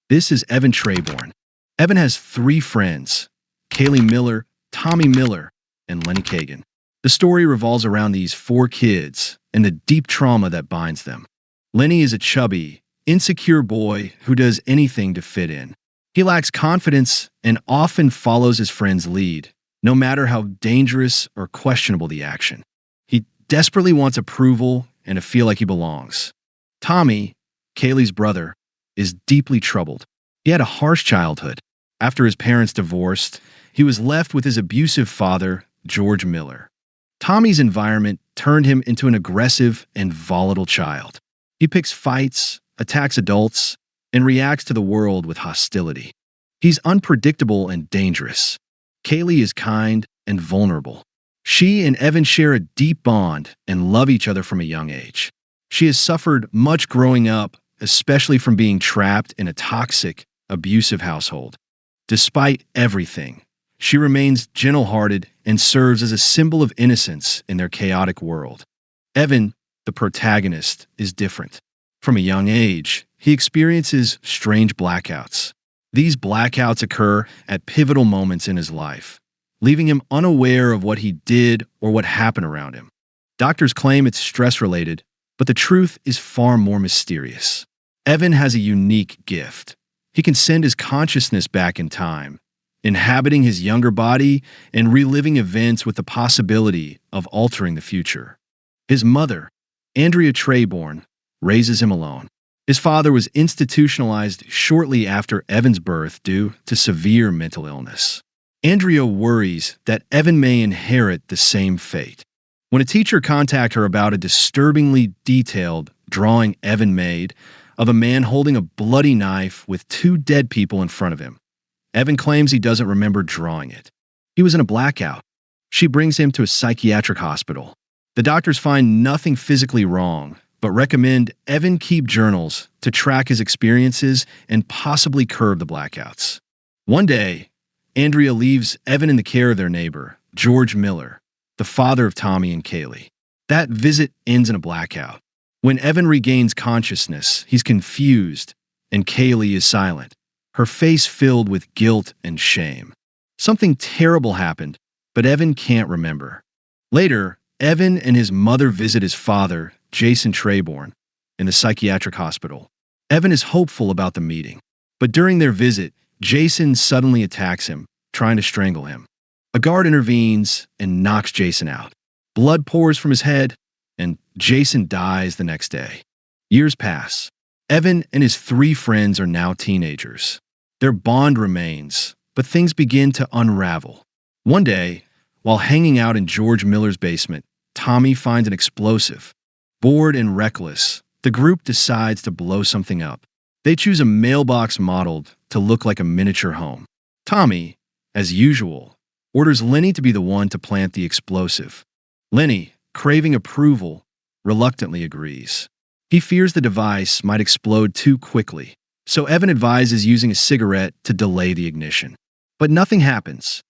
This is Evan Treborn. Evan has three friends, Kaylee Miller, Tommy Miller, and Lenny Kagan. The story revolves around these four kids and the deep trauma that binds them. Lenny is a chubby, insecure boy who does anything to fit in. He lacks confidence and often follows his friend's lead, no matter how dangerous or questionable the action. He desperately wants approval and to feel like he belongs. Tommy, Kaylee's brother, is deeply troubled. He had a harsh childhood. After his parents divorced, he was left with his abusive father, George Miller. Tommy's environment turned him into an aggressive and volatile child. He picks fights, attacks adults, and reacts to the world with hostility. He's unpredictable and dangerous. Kaylee is kind and vulnerable. She and Evan share a deep bond and love each other from a young age. She has suffered much growing up, especially from being trapped in a toxic, abusive household. Despite everything, she remains gentle-hearted and serves as a symbol of innocence in their chaotic world. Evan, the protagonist, is different. From a young age, he experiences strange blackouts. These blackouts occur at pivotal moments in his life, leaving him unaware of what he did or what happened around him. Doctors claim it's stress-related, but the truth is far more mysterious. Evan has a unique gift. He can send his consciousness back in time, inhabiting his younger body and reliving events with the possibility of altering the future. His mother, Andrea Treborn, raises him alone. His father was institutionalized shortly after Evan's birth due to severe mental illness. Andrea worries that Evan may inherit the same fate. When a teacher contacts her about a disturbingly detailed drawing Evan made of a man holding a bloody knife with two dead people in front of him, Evan claims he doesn't remember drawing it. He was in a blackout. She brings him to a psychiatric hospital. The doctors find nothing physically wrong, but recommend Evan keep journals to track his experiences and possibly curb the blackouts. One day, Andrea leaves Evan in the care of their neighbor, George Miller, the father of Tommy and Kaylee. That visit ends in a blackout. When Evan regains consciousness, he's confused, and Kaylee is silent, her face filled with guilt and shame. Something terrible happened, but Evan can't remember. Later, Evan and his mother visit his father, Jason Treborn, in the psychiatric hospital. Evan is hopeful about the meeting, but during their visit, Jason suddenly attacks him, trying to strangle him. A guard intervenes and knocks Jason out. Blood pours from his head, and Jason dies the next day. Years pass. Evan and his three friends are now teenagers. Their bond remains, but things begin to unravel. One day, while hanging out in George Miller's basement, Tommy finds an explosive. Bored and reckless, the group decides to blow something up. They choose a mailbox modeled to look like a miniature home. Tommy, as usual, orders Lenny to be the one to plant the explosive. Lenny, craving approval, reluctantly agrees. He fears the device might explode too quickly, so Evan advises using a cigarette to delay the ignition. But nothing happens.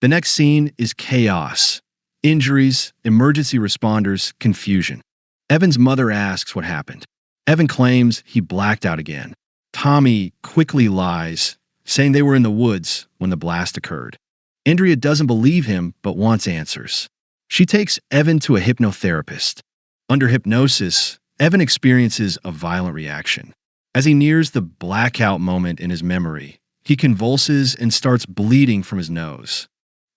The next scene is chaos. Injuries, emergency responders, confusion. Evan's mother asks what happened. Evan claims he blacked out again. Tommy quickly lies, saying they were in the woods when the blast occurred. Andrea doesn't believe him but wants answers. She takes Evan to a hypnotherapist. Under hypnosis, Evan experiences a violent reaction. As he nears the blackout moment in his memory, he convulses and starts bleeding from his nose.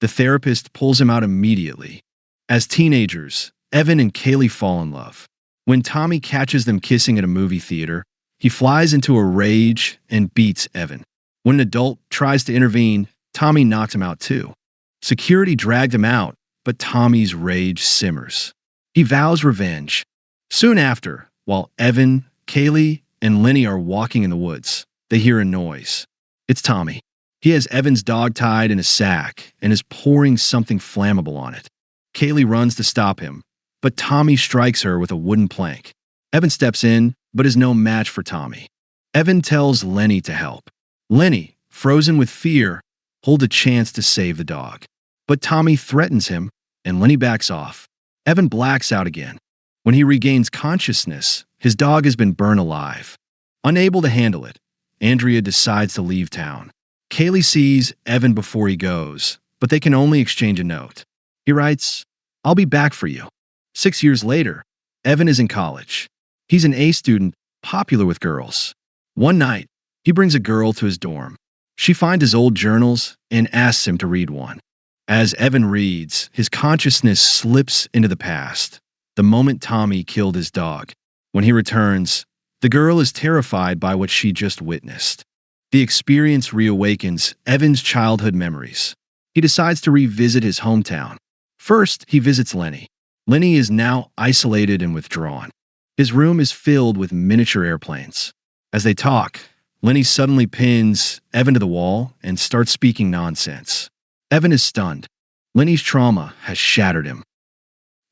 The therapist pulls him out immediately. As teenagers, Evan and Kaylee fall in love. When Tommy catches them kissing at a movie theater, he flies into a rage and beats Evan. When an adult tries to intervene, Tommy knocks him out too. Security dragged him out, but Tommy's rage simmers. He vows revenge. Soon after, while Evan, Kaylee, and Lenny are walking in the woods, they hear a noise. It's Tommy. He has Evan's dog tied in a sack and is pouring something flammable on it. Kaylee runs to stop him, but Tommy strikes her with a wooden plank. Evan steps in, but is no match for Tommy. Evan tells Lenny to help. Lenny, frozen with fear, holds a chance to save the dog. But Tommy threatens him, and Lenny backs off. Evan blacks out again. When he regains consciousness, his dog has been burned alive. Unable to handle it, Andrea decides to leave town. Kaylee sees Evan before he goes, but they can only exchange a note. He writes, "I'll be back for you." 6 years later, Evan is in college. He's an A student, popular with girls. One night, he brings a girl to his dorm. She finds his old journals and asks him to read one. As Evan reads, his consciousness slips into the past, the moment Tommy killed his dog. When he returns, the girl is terrified by what she just witnessed. The experience reawakens Evan's childhood memories. He decides to revisit his hometown. First, he visits Lenny. Lenny is now isolated and withdrawn. His room is filled with miniature airplanes. As they talk, Lenny suddenly pins Evan to the wall and starts speaking nonsense. Evan is stunned. Lenny's trauma has shattered him.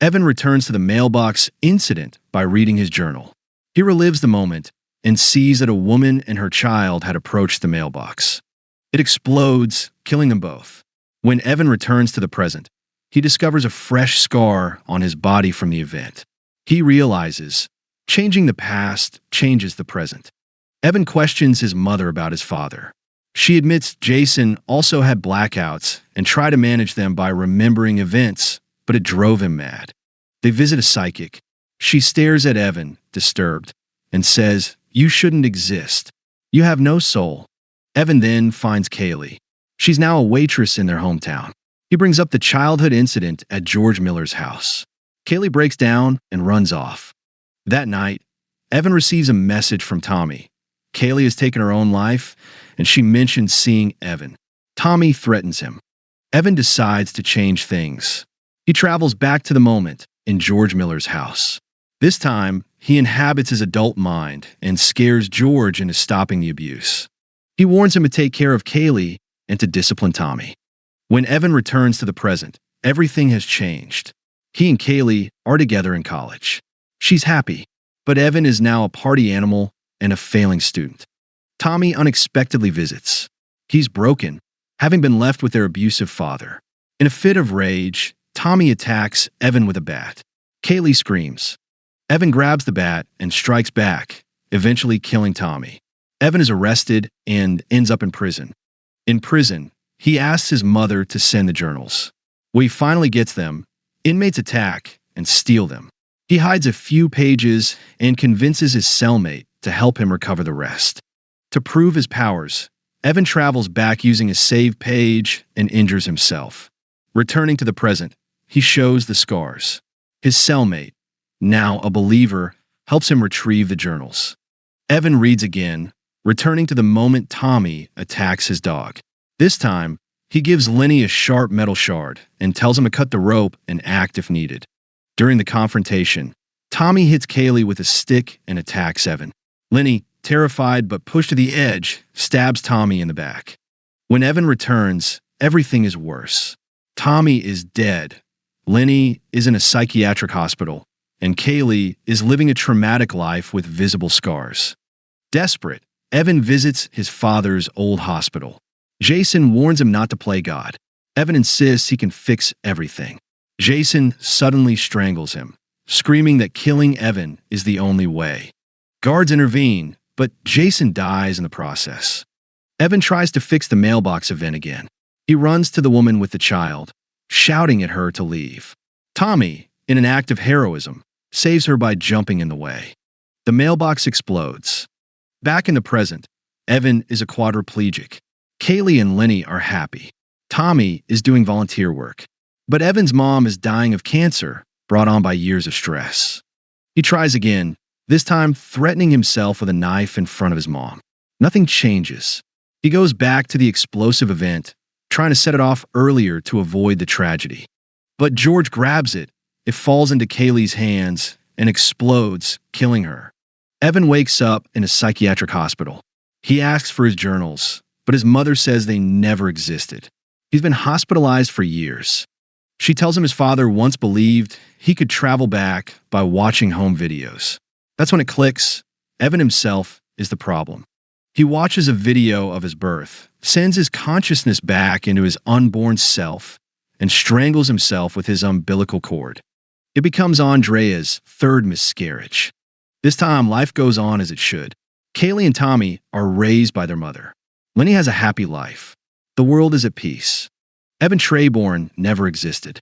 Evan returns to the mailbox incident by reading his journal. He relives the moment and sees that a woman and her child had approached the mailbox. It explodes, killing them both. When Evan returns to the present, he discovers a fresh scar on his body from the event. He realizes, changing the past changes the present. Evan questions his mother about his father. She admits Jason also had blackouts and tried to manage them by remembering events, but it drove him mad. They visit a psychic. She stares at Evan, disturbed, and says, "You shouldn't exist. You have no soul." Evan then finds Kaylee. She's now a waitress in their hometown. He brings up the childhood incident at George Miller's house. Kaylee breaks down and runs off. That night, Evan receives a message from Tommy. Kaylee has taken her own life, and she mentions seeing Evan. Tommy threatens him. Evan decides to change things. He travels back to the moment in George Miller's house. This time, he inhabits his adult mind and scares George into stopping the abuse. He warns him to take care of Kaylee and to discipline Tommy. When Evan returns to the present, everything has changed. He and Kaylee are together in college. She's happy, but Evan is now a party animal and a failing student. Tommy unexpectedly visits. He's broken, having been left with their abusive father. In a fit of rage, Tommy attacks Evan with a bat. Kaylee screams. Evan grabs the bat and strikes back, eventually killing Tommy. Evan is arrested and ends up in prison. In prison, he asks his mother to send the journals. When he finally gets them, inmates attack and steal them. He hides a few pages and convinces his cellmate to help him recover the rest. To prove his powers, Evan travels back using a save page and injures himself. Returning to the present, he shows the scars. His cellmate, now a believer, helps him retrieve the journals. Evan reads again, returning to the moment Tommy attacks his dog. This time, he gives Lenny a sharp metal shard and tells him to cut the rope and act if needed. During the confrontation, Tommy hits Kaylee with a stick and attacks Evan. Lenny, terrified but pushed to the edge, stabs Tommy in the back. When Evan returns, everything is worse. Tommy is dead. Lenny is in a psychiatric hospital, and Kaylee is living a traumatic life with visible scars. Desperate, Evan visits his father's old hospital. Jason warns him not to play God. Evan insists he can fix everything. Jason suddenly strangles him, screaming that killing Evan is the only way. Guards intervene, but Jason dies in the process. Evan tries to fix the mailbox event again. He runs to the woman with the child, shouting at her to leave. Tommy, in an act of heroism, saves her by jumping in the way. The mailbox explodes. Back in the present, Evan is a quadriplegic. Kaylee and Lenny are happy. Tommy is doing volunteer work. But Evan's mom is dying of cancer, brought on by years of stress. He tries again, this time threatening himself with a knife in front of his mom. Nothing changes. He goes back to the explosive event, trying to set it off earlier to avoid the tragedy. But George grabs it. It falls into Kaylee's hands and explodes, killing her. Evan wakes up in a psychiatric hospital. He asks for his journals, but his mother says they never existed. He's been hospitalized for years. She tells him his father once believed he could travel back by watching home videos. That's when it clicks. Evan himself is the problem. He watches a video of his birth, sends his consciousness back into his unborn self, and strangles himself with his umbilical cord. It becomes Andrea's third miscarriage. This time, life goes on as it should. Kaylee and Tommy are raised by their mother. Lenny has a happy life. The world is at peace. Evan Treborn never existed.